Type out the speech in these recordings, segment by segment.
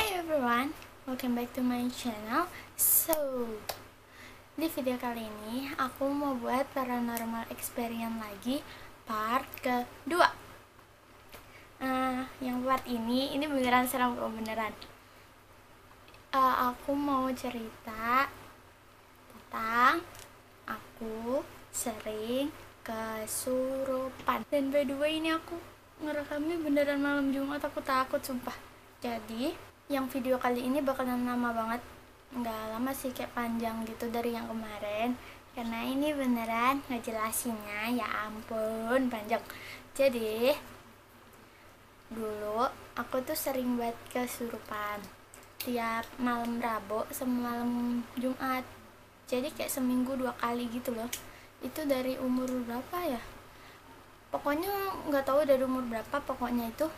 Hi everyone, welcome back to my channel. Di video kali ini aku mau buat paranormal experience lagi part kedua. Yang part ini beneran serem kok, beneran. Aku mau cerita tentang aku sering kesurupan. Dan by the way, ini aku ngerekamnya beneran malam Jumat, aku takut sumpah. Jadi yang video kali ini bakalan lama banget, nggak lama sih, kayak panjang gitu dari yang kemarin, karena ini beneran ngejelasinnya ya ampun panjang. Jadi dulu aku tuh sering banget kesurupan tiap malam Rabu sama malam Jumat, jadi kayak seminggu 2 kali gitu loh. Itu dari umur berapa ya, pokoknya nggak tahu dari umur berapa, pokoknya itu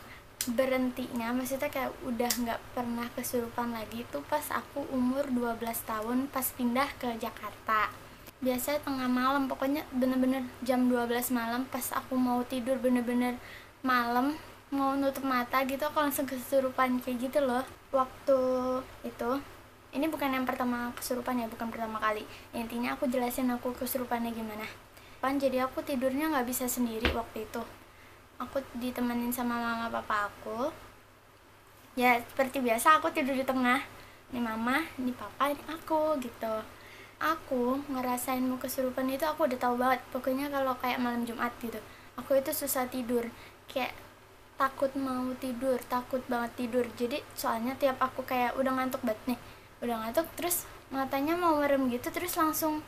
berhentinya, maksudnya kayak udah nggak pernah kesurupan lagi itu pas aku umur 12 tahun pas pindah ke Jakarta. Biasanya tengah malam, pokoknya bener-bener jam 12 malam pas aku mau tidur, bener-bener malam mau nutup mata gitu, aku langsung kesurupan kayak gitu loh. Waktu itu, ini bukan yang pertama kesurupan ya, bukan pertama kali, intinya aku jelasin aku kesurupannya gimana. Jadi aku tidurnya nggak bisa sendiri waktu itu, aku ditemenin sama mama papa aku. Ya seperti biasa aku tidur di tengah, ini mama, ini papa, ini aku gitu. Aku ngerasain mau kesurupan itu aku udah tahu banget, pokoknya kalau kayak malam Jumat gitu aku itu susah tidur, kayak takut mau tidur, takut banget tidur. Jadi soalnya tiap aku kayak udah ngantuk banget nih, udah ngantuk terus matanya mau merem gitu, terus langsung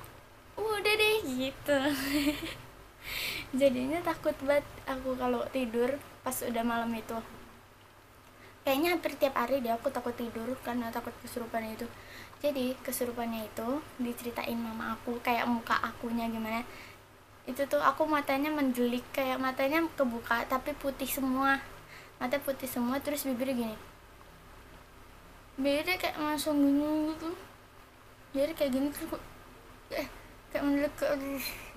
udah deh gitu. Jadinya takut banget aku kalau tidur pas udah malam itu. Kayaknya hampir tiap hari deh aku takut tidur karena takut kesurupan itu. Jadi kesurupannya itu diceritain mama aku, kayak muka akunya gimana. Itu tuh aku matanya mendelik, kayak matanya kebuka tapi putih semua, mata putih semua, terus bibirnya gini, bibirnya kayak langsung gini gitu. Jadi kayak gini terus kayak mendelik ke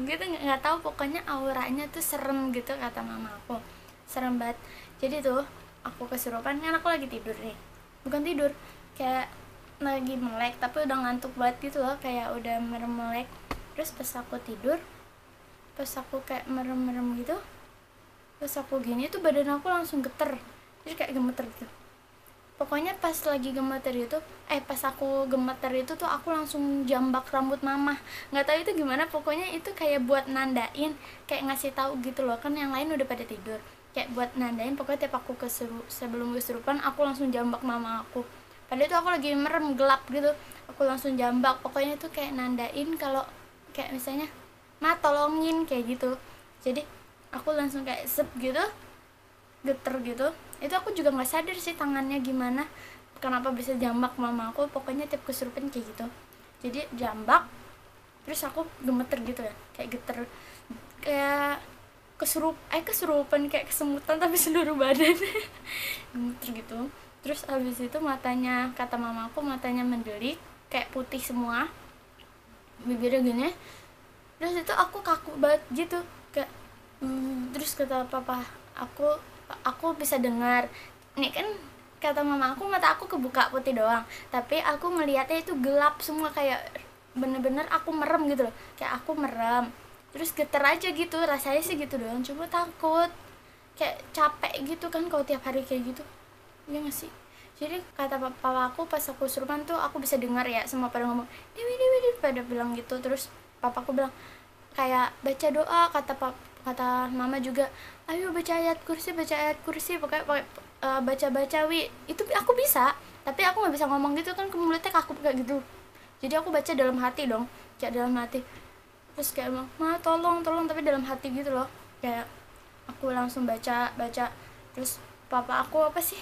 gitu, nggak tahu, pokoknya auranya tuh serem gitu kata mama aku, serem banget. Jadi tuh aku kesurupan kan, aku lagi tidur nih, bukan tidur, kayak lagi melek tapi udah ngantuk banget gitu loh, kayak udah merem melek. Terus pas aku tidur, pas aku kayak merem-merem gitu, pas aku gini tuh badan aku langsung geter, jadi kayak gemeter gitu. Pokoknya pas lagi gemeter itu, pas aku gemeter itu tuh aku langsung jambak rambut mama. Nggak tahu itu gimana, pokoknya itu kayak buat nandain, kayak ngasih tahu gitu loh, kan yang lain udah pada tidur, kayak buat nandain. Pokoknya tiap aku sebelum kesurupan aku langsung jambak mama aku. Padahal itu aku lagi merem gelap gitu, aku langsung jambak. Pokoknya itu kayak nandain kalau kayak misalnya ma tolongin kayak gitu. Jadi aku langsung kayak sep gitu, geter gitu. Itu aku juga nggak sadar sih tangannya gimana, kenapa bisa jambak mama aku. Pokoknya tiap kesurupan kayak gitu, jadi jambak terus aku gemeter gitu ya, kayak geter, kayak kesurupan, kayak kesemutan tapi seluruh badan. Gemeter gitu. Terus abis itu matanya, kata mama aku matanya mendelik, kayak putih semua, bibirnya gini. Terus itu aku kaku banget gitu, kayak terus kata papa aku bisa dengar nih kan, kata mama aku mata aku kebuka putih doang tapi aku ngelihatnya itu gelap semua, kayak bener-bener aku merem gitu loh, kayak aku merem terus geter aja gitu, rasanya sih gitu doang. Cuma takut, kayak capek gitu kan kalau tiap hari kayak gitu, ya nggak sih. Jadi kata papa aku pas aku kesurupan tuh aku bisa dengar ya, semua pada ngomong Dewi Dewi Dewi, pada bilang gitu. Terus papa aku bilang kayak baca doa, kata mama juga, ayo baca ayat kursi, pokoknya baca wi. Itu aku bisa, tapi aku nggak bisa ngomong gitu kan, ke mulutnya kaku kayak gitu. Jadi aku baca dalam hati dong, kayak dalam hati. Terus kayak bilang ma tolong, tapi dalam hati gitu loh, kayak aku langsung baca. Terus papa aku apa sih,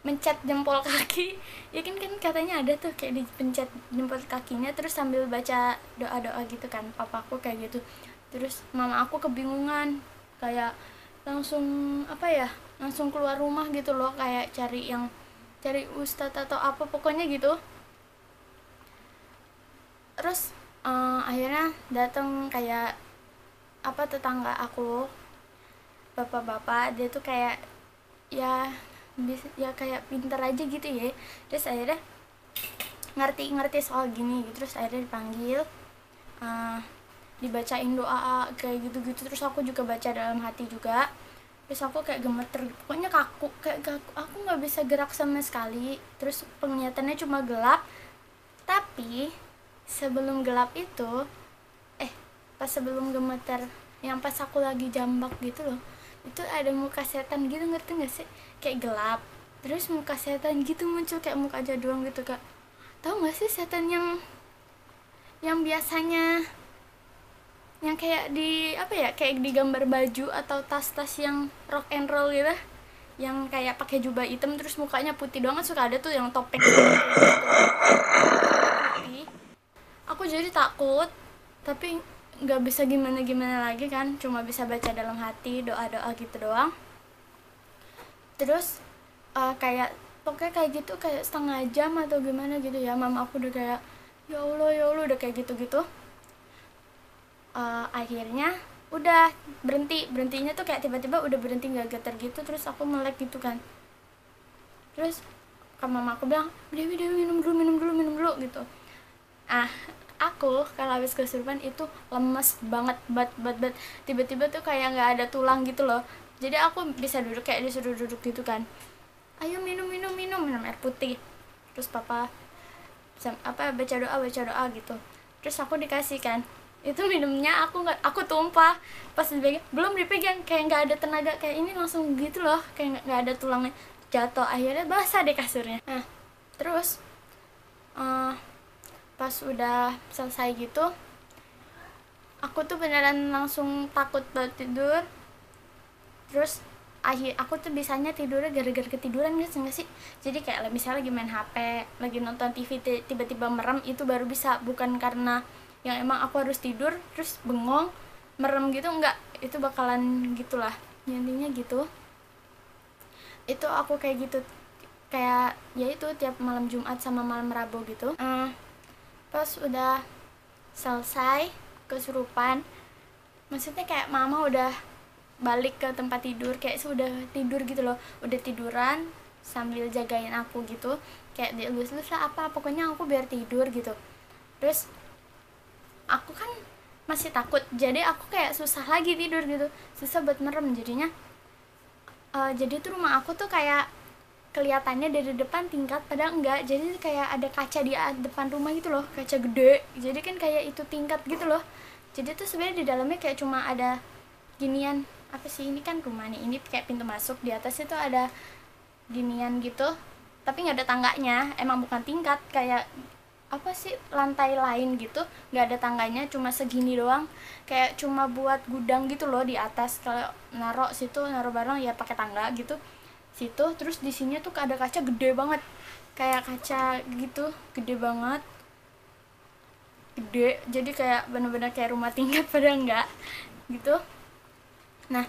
mencet jempol kaki. Ya kan katanya ada tuh kayak dipencet jempol kakinya terus sambil baca doa gitu kan, papa aku kayak gitu. Terus mama aku kebingungan, kayak langsung langsung keluar rumah gitu loh, kayak cari ustadz atau apa pokoknya gitu. Terus akhirnya datang kayak tetangga aku, bapak-bapak, dia tuh kayak ya bisa ya kayak pinter aja gitu ya. Terus akhirnya ngerti soal gini gitu, terus akhirnya dipanggil, dibacain doa kayak gitu-gitu, terus aku juga baca dalam hati juga. Terus aku kayak gemeter, pokoknya kaku, aku nggak bisa gerak sama sekali. Terus penglihatannya cuma gelap. Tapi sebelum gelap itu, pas sebelum gemeter, yang pas aku lagi jambak gitu loh, itu ada muka setan gitu, ngerti gak sih? Kayak gelap, terus muka setan gitu muncul, kayak muka aja doang gitu kak. Tahu gak sih setan yang biasanya yang kayak di apa ya, kayak di gambar baju atau tas-tas yang rock and roll gitu, yang kayak pakai jubah hitam terus mukanya putih doang, kan suka ada tuh yang topeng gitu. Putih. Aku jadi takut, tapi nggak bisa gimana lagi kan, cuma bisa baca dalam hati, doa gitu doang. Terus kayak pokoknya kayak gitu, kayak setengah jam atau gimana gitu ya, mama aku udah kayak ya Allah udah kayak gitu. Akhirnya udah berhentinya tuh kayak tiba-tiba udah berhenti, nggak getar gitu. Terus aku melek gitu kan, terus mama aku bilang, Dewi minum dulu gitu. Aku kalau habis kesurupan itu lemes banget, tiba-tiba tuh kayak nggak ada tulang gitu loh. Jadi aku bisa duduk, kayak disuruh duduk gitu kan, ayo minum air putih. Terus papa baca doa gitu. Terus aku dikasih kan itu minumnya, aku tumpah, pas belum dipegang kayak nggak ada tenaga, kayak ini langsung gitu loh, kayak nggak ada tulangnya, jatuh. Akhirnya basah deh kasurnya. Terus pas udah selesai gitu, aku tuh beneran langsung takut banget tidur. Terus aku tuh bisanya tidurnya gara-gara ketiduran gitu nggak sih? Jadi kayak misalnya lagi main HP, lagi nonton TV, tiba-tiba merem, itu baru bisa, bukan karena yang emang aku harus tidur terus bengong merem gitu, enggak, itu bakalan gitulah intinya gitu. Itu aku kayak gitu, kayak ya itu tiap malam Jumat sama malam Rabu gitu. Pas udah selesai kesurupan, maksudnya kayak mama udah balik ke tempat tidur, kayak sudah tidur gitu loh, udah tiduran sambil jagain aku gitu, kayak dielus-elus lah apa, pokoknya aku biar tidur gitu. Terus aku kan masih takut, jadi aku kayak susah lagi tidur gitu, susah buat merem jadinya. Jadi tuh rumah aku tuh kayak kelihatannya dari depan tingkat, padahal enggak. Jadi kayak ada kaca di depan rumah gitu loh, kaca gede, jadi kan kayak itu tingkat gitu loh. Jadi tuh sebenarnya di dalamnya kayak cuma ada ginian, apa sih, ini kan rumah nih, ini kayak pintu masuk, di atas itu ada ginian gitu, tapi nggak ada tangganya, emang bukan tingkat, kayak apa sih, lantai lain gitu, nggak ada tangganya, cuma segini doang, kayak cuma buat gudang gitu loh di atas. Kalau naruh barang ya pakai tangga gitu situ. Terus di sini tuh ada kaca gede banget, kayak kaca gitu gede banget, jadi kayak bener-bener kayak rumah tingkat padahal enggak gitu. Nah,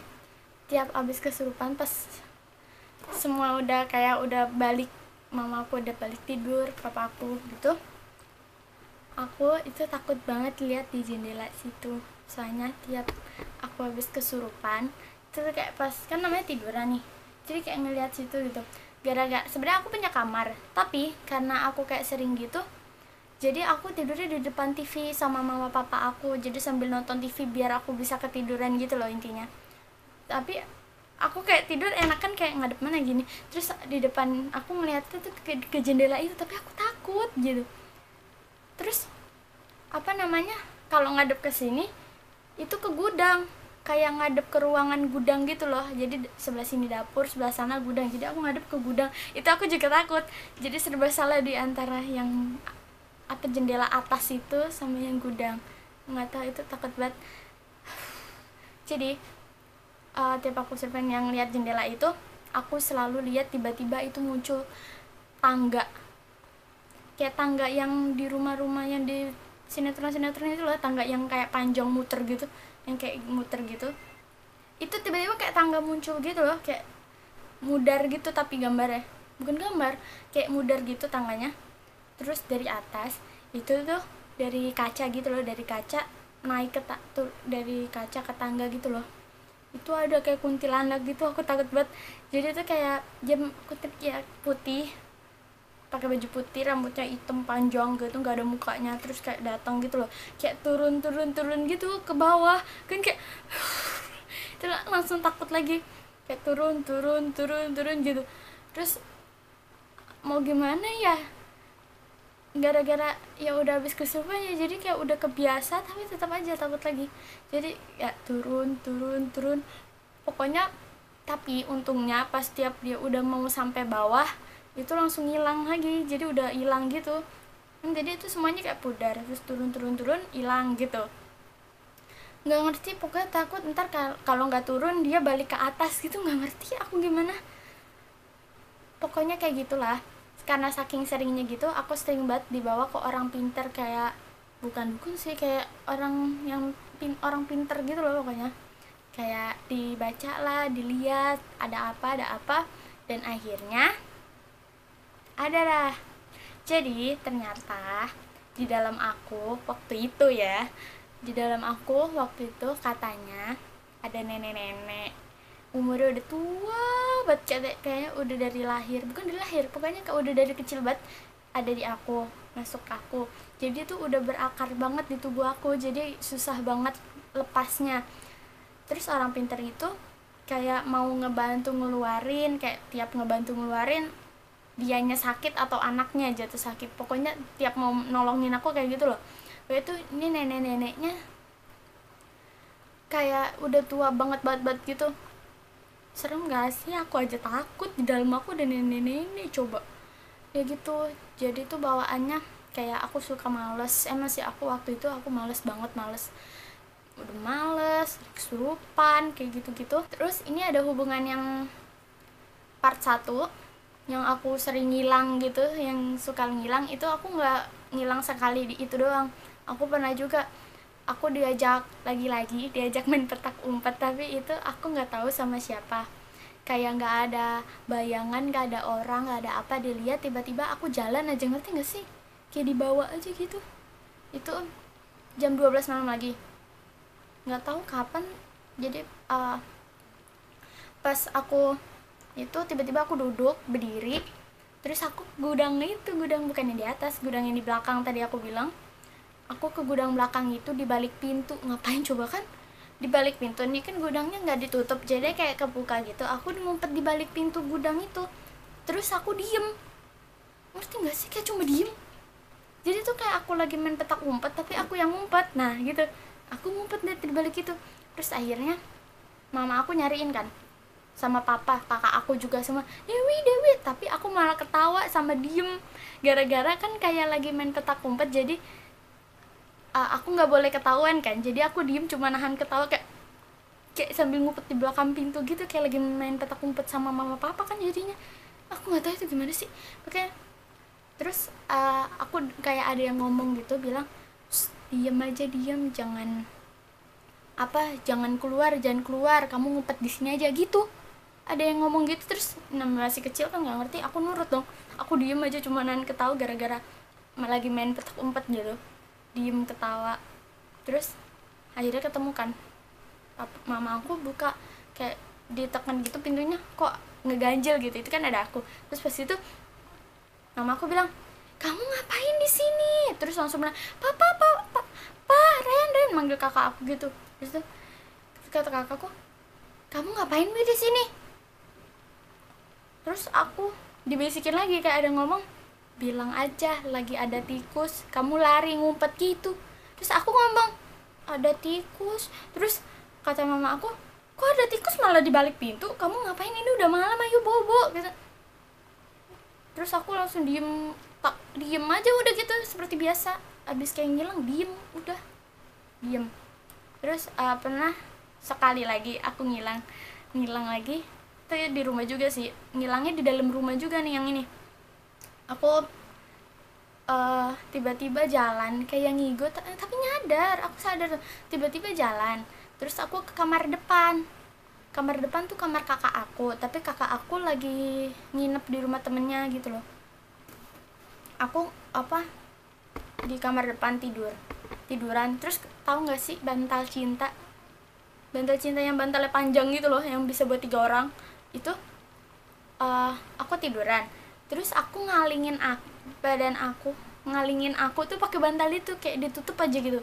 tiap abis kesurupan, pas semua udah balik, mama aku udah balik tidur, papa aku gitu, aku itu takut banget lihat di jendela situ. Soalnya tiap aku habis kesurupan itu kayak pas kan namanya tiduran nih, jadi kayak ngelihat situ gitu. Gara-gara sebenarnya aku punya kamar, tapi karena aku kayak sering gitu, jadi aku tidurnya di depan TV sama mama papa aku, jadi sambil nonton TV biar aku bisa ketiduran gitu loh intinya. Tapi aku kayak tidur enakan kayak ngadep mana gini, terus di depan aku ngeliatnya tuh ke jendela itu, tapi aku takut gitu. Terus kalau ngadep ke sini itu ke gudang, kayak ngadep ke ruangan gudang gitu loh. Jadi sebelah sini dapur, sebelah sana gudang, jadi aku ngadep ke gudang. Itu aku juga takut, jadi serba salah di antara yang jendela atas itu sama yang gudang, nggak tahu, itu takut banget. Jadi tiap aku surfing yang lihat jendela itu, aku selalu lihat tiba-tiba itu muncul tangga, kayak tangga yang di rumah-rumah yang di sinetron-sinetron itu loh, tangga yang kayak panjang muter gitu, yang kayak muter gitu. Itu tiba-tiba kayak tangga muncul gitu loh, kayak mudar gitu, tapi gambarnya bukan gambar, kayak mudar gitu tangganya. Terus dari atas itu tuh dari kaca gitu loh, dari kaca naik ke dari kaca ke tangga gitu loh. itu ada kayak kuntilanak gitu, aku takut banget. Jadi itu kayak jam kutip ya putih, pakai baju putih, rambutnya hitam panjang gitu, nggak ada mukanya, terus kayak datang gitu loh, kayak turun gitu ke bawah kan, kayak itu langsung takut lagi, kayak turun gitu. Terus mau gimana ya, gara-gara ya udah habis kesurupan ya, jadi kayak udah kebiasa tapi tetap aja takut lagi. Jadi ya turun pokoknya. Tapi untungnya pas tiap dia udah mau sampai bawah itu langsung hilang lagi, jadi udah hilang gitu. Jadi itu semuanya kayak pudar, terus turun hilang gitu. Nggak ngerti, pokoknya takut ntar kalau nggak turun dia balik ke atas gitu, nggak ngerti aku gimana. Pokoknya kayak gitulah. Karena saking seringnya gitu, aku sering banget dibawa ke orang pinter, kayak bukan dukun sih, kayak orang yang orang pinter gitu loh pokoknya. Kayak dibaca lah, dilihat ada apa, dan akhirnya ada lah. Jadi ternyata di dalam aku waktu itu ya, di dalam aku waktu itu katanya ada nenek-nenek umurnya udah tua banget, kayaknya udah dari lahir, bukan dari lahir, pokoknya kayak udah dari kecil banget ada di aku, masuk aku. Jadi tuh udah berakar banget di tubuh aku, jadi susah banget lepasnya. Terus orang pinter itu kayak mau ngebantu ngeluarin, kayak tiap ngebantu ngeluarin dianya sakit atau anaknya jatuh sakit, pokoknya tiap mau nolongin aku kayak gitu loh. Kayak itu ini nenek-neneknya kayak udah tua banget gitu. Serem gak sih? Aku aja takut, di dalam aku ada nenek-nenek coba ya gitu. Jadi tuh bawaannya kayak aku suka males, emang sih aku waktu itu aku males banget, udah males, kesurupan, kayak gitu-gitu. Terus ini ada hubungan yang part 1 yang aku sering ngilang gitu, yang suka ngilang itu. Aku nggak ngilang sekali di itu doang, aku pernah juga aku diajak main petak umpet, tapi itu aku nggak tahu sama siapa, kayak nggak ada bayangan, nggak ada orang, nggak ada apa, dilihat tiba-tiba aku jalan aja, ngerti nggak sih, kayak dibawa aja gitu. Itu jam 12 malam lagi, nggak tahu kapan. Jadi pas aku itu tiba-tiba aku duduk berdiri, terus aku gudang bukan yang di atas, gudang yang di belakang tadi aku bilang. Aku ke gudang belakang itu di balik pintu, ngapain coba kan, di balik pintu ini kan gudangnya nggak ditutup, jadi kayak kebuka gitu. Aku ngumpet di balik pintu gudang itu, terus aku diem, ngerti nggak sih, kayak cuma diem. Jadi tuh kayak aku lagi main petak umpet tapi aku yang ngumpet, nah gitu. Aku ngumpet di balik itu. Terus akhirnya mama aku nyariin kan, sama papa, kakak aku juga semua, Dewi, tapi aku malah ketawa sama diem, gara-gara kan kayak lagi main petak umpet, jadi aku nggak boleh ketahuan kan, jadi aku diem cuma nahan ketawa, kayak sambil ngumpet di belakang pintu gitu, kayak lagi main petak umpet sama mama papa kan jadinya. Aku nggak tahu itu gimana sih, oke. Terus aku kayak ada yang ngomong gitu, bilang diem aja, jangan keluar, kamu ngumpet di sini aja gitu. Ada yang ngomong gitu. Terus masih kecil kan nggak ngerti, aku nurut dong, aku diem aja cuma nahan ketawa, gara-gara lagi main petak umpet gitu, diem ketawa. Terus akhirnya ketemu kan, mama aku buka, kayak ditekan gitu pintunya, kok ngeganjel gitu, itu kan ada aku. Terus pas itu mama aku bilang, kamu ngapain di sini? Terus langsung bilang, pa Ren, manggil kakak aku gitu. Terus tuh kata kakakku, kamu ngapain di sini? Terus aku dibisikin lagi, kayak ada ngomong, bilang aja lagi ada tikus, kamu lari ngumpet gitu. Terus aku ngomong, ada tikus. Terus kata mama aku, kok ada tikus malah di balik pintu, kamu ngapain, ini udah malam, ayo bobo gitu. Terus aku langsung diem aja udah gitu, seperti biasa. Abis kayak ngilang, diem. Terus pernah sekali lagi aku ngilang lagi, itu ya di rumah juga sih, ngilangnya di dalam rumah juga nih yang ini. Aku tiba-tiba jalan kayak ngigo, tapi nyadar, aku sadar tiba-tiba jalan. Terus aku ke kamar depan tuh kamar kakak aku, tapi kakak aku lagi nginep di rumah temennya gitu loh. Aku di kamar depan tiduran. Terus tahu nggak sih bantal cinta? bantal cinta yang bantalnya panjang gitu loh, yang bisa buat 3 orang itu. Aku tiduran, terus aku badan aku ngalingin aku tuh pakai bantal itu, kayak ditutup aja gitu,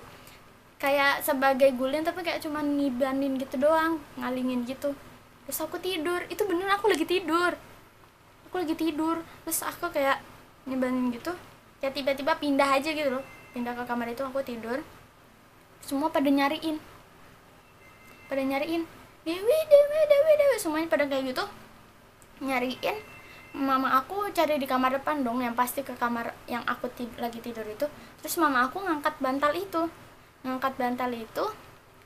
kayak sebagai guling tapi kayak cuman ngibanin gitu doang, ngalingin gitu. Terus aku tidur, itu bener aku lagi tidur, terus aku kayak ngibanin gitu, kayak tiba-tiba pindah aja gitu loh, pindah ke kamar itu, aku tidur. Semua pada nyariin, Dewi, Dewi, Dewi, Dewi, semuanya pada kayak gitu nyariin. Mama aku cari di kamar depan dong, yang pasti ke kamar yang aku lagi tidur itu. Terus mama aku ngangkat bantal itu,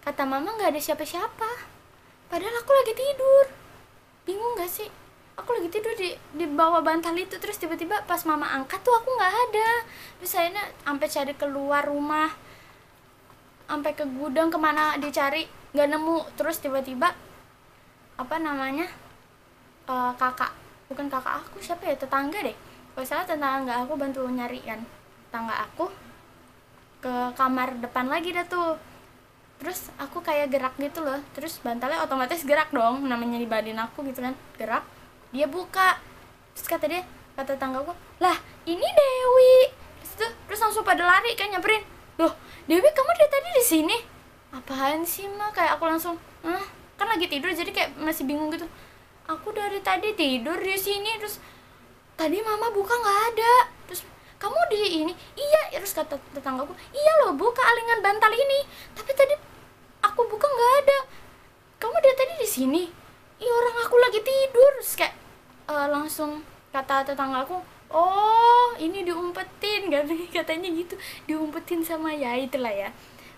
kata mama nggak ada siapa-siapa, padahal aku lagi tidur. Bingung gak sih? Aku lagi tidur di bawah bantal itu, terus tiba-tiba pas mama angkat tuh aku nggak ada. Terus saya sampai cari keluar rumah, sampai ke gudang, kemana dicari nggak nemu. Terus tiba-tiba bukan kakak aku, siapa ya, tetangga deh, kalau salah tetangga aku bantu nyari kan. Tetangga aku ke kamar depan lagi dah tuh, terus aku kayak gerak gitu loh, terus bantalnya otomatis gerak dong, namanya di badan aku gitu kan, gerak. Dia buka, terus kata tetanggaku, lah ini Dewi. Terus langsung pada lari kan, nyamperin, loh Dewi kamu dari tadi di sini? Apaan sih mah, kayak aku langsung kan lagi tidur jadi kayak masih bingung gitu. Aku dari tadi tidur di sini, terus tadi mama buka nggak ada. Terus kamu di ini? Iya. Terus kata tetanggaku, iya loh buka alingan bantal ini, tapi tadi aku buka nggak ada. Kamu dari tadi di sini? Iya, orang aku lagi tidur. Terus kayak langsung kata tetanggaku, oh ini diumpetin, katanya gitu, diumpetin sama ya itulah ya.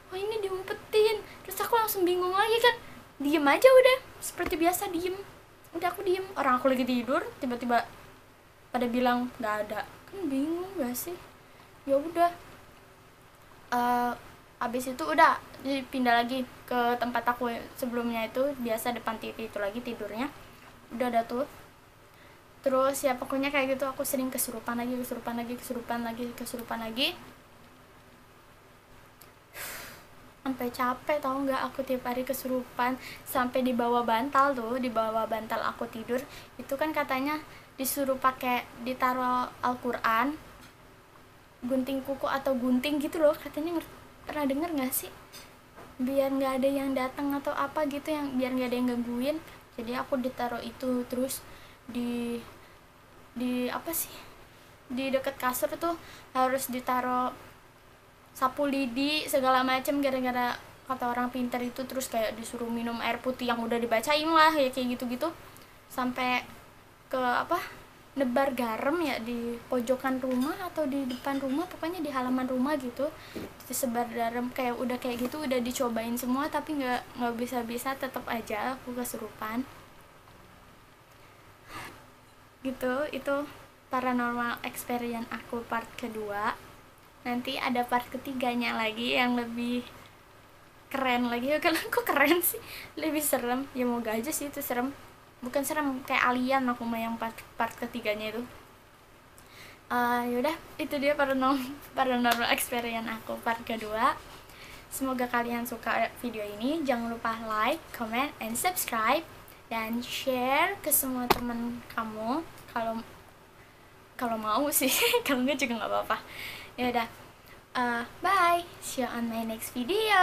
Oh ini diumpetin. Terus aku langsung bingung lagi kan, diem aja udah seperti biasa, diem. Udah aku diem, orang aku lagi tidur, tiba-tiba pada bilang nggak ada, kan bingung gak sih? Ya udah, abis itu udah pindah lagi ke tempat aku sebelumnya itu, biasa depan TV itu lagi tidurnya. Udah ada tuh. Terus ya pokoknya kayak gitu, aku sering kesurupan lagi. Sampai capek tau nggak, aku tiap hari kesurupan, sampai di bawah bantal aku tidur itu kan katanya disuruh ditaruh Al-Quran, gunting kuku atau gunting gitu loh katanya, pernah denger nggak sih? Biar nggak ada yang datang atau apa gitu, biar nggak ada yang gangguin. Jadi aku ditaruh itu, terus di apa sih, di deket kasur tuh harus ditaruh sapu lidi segala macem, gara-gara kata orang pintar itu. Terus kayak disuruh minum air putih yang udah dibacain lah ya, kayak gitu-gitu. Sampai ke nebar garam ya di pojokan rumah atau di depan rumah, pokoknya di halaman rumah gitu, disebar garam. Kayak udah kayak gitu, udah dicobain semua tapi nggak bisa, tetap aja aku kesurupan gitu. Itu paranormal experience aku part kedua. Nanti ada part ketiganya lagi yang lebih keren lagi. Kalau kok keren sih, lebih serem ya, moga aja sih itu serem, bukan serem kayak alien aku mah yang part ketiganya itu. Yaudah, itu dia paranormal experience aku part kedua. Semoga kalian suka video ini. Jangan lupa like, comment, and subscribe, dan share ke semua teman kamu kalau mau sih. Kalau enggak juga nggak apa-apa. Ya udah, bye, see you on my next video.